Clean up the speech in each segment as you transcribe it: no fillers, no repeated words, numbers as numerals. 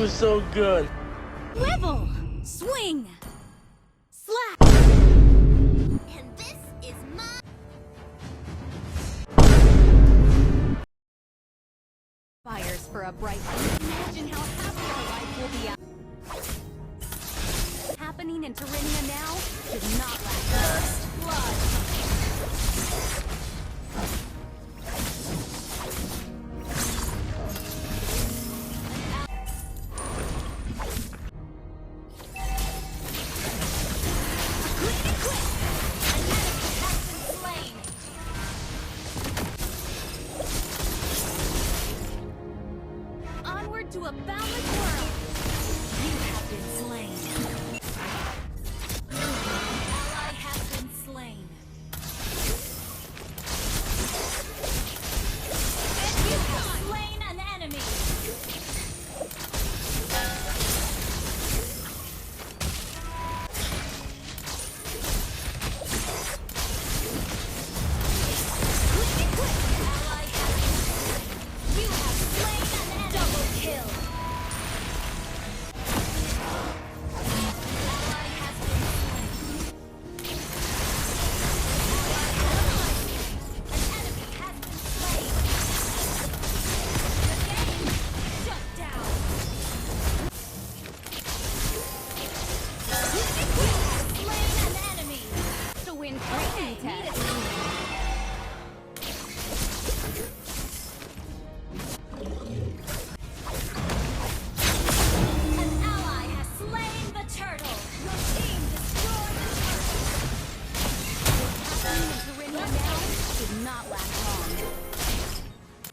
So good. Level! Swing! Slap! And this is my... Fires for a bright... Imagine how happy our life will be out. Happening in Terrania now should not last. First blood! To a boundless world, you have been slain. Ally has been slain. And you have slain an enemy. Ally has been slain. You have slain an enemy. Double kill.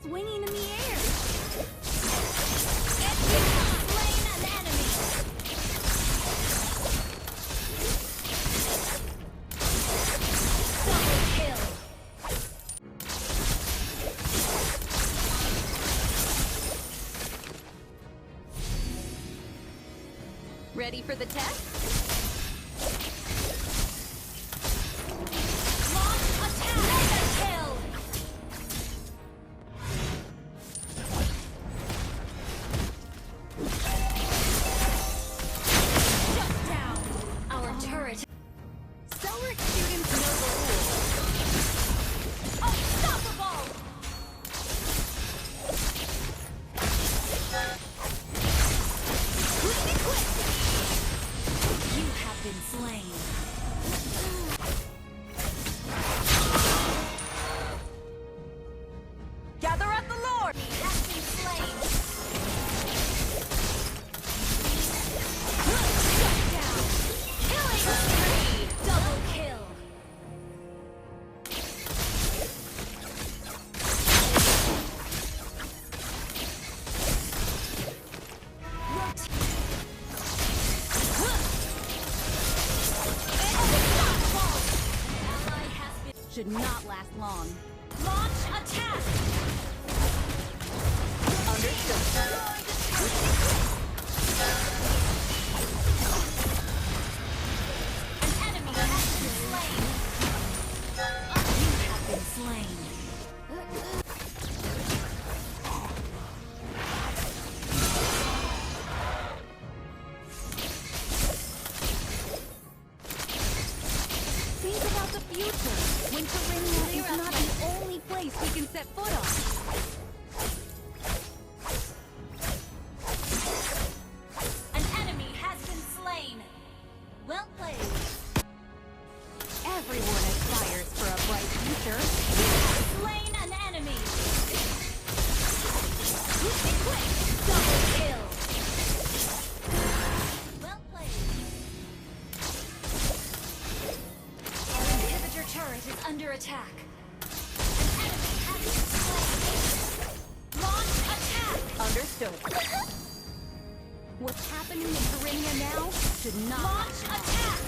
Swinging in the air. And you have slain an enemy. Double kill. Ready for the test? Launch attack. Mega kill. Gather at the Lord! He has been slain! Shut down! Killing spree! Double kill! Ally has been... Should not last long. Launch attack! Understood. An enemy has been slain. You have been slain. Think about the future. When Terrania is not the only place we can set foot on. An enemy has been slain. Well played. Everyone aspires for a bright future. You have slain an enemy. Quick! Double kill. Well played. Our inhibitor turret is under attack. An enemy has been slain. Launch attack. Understood. What's happening in Terrania now should not. Launch attack.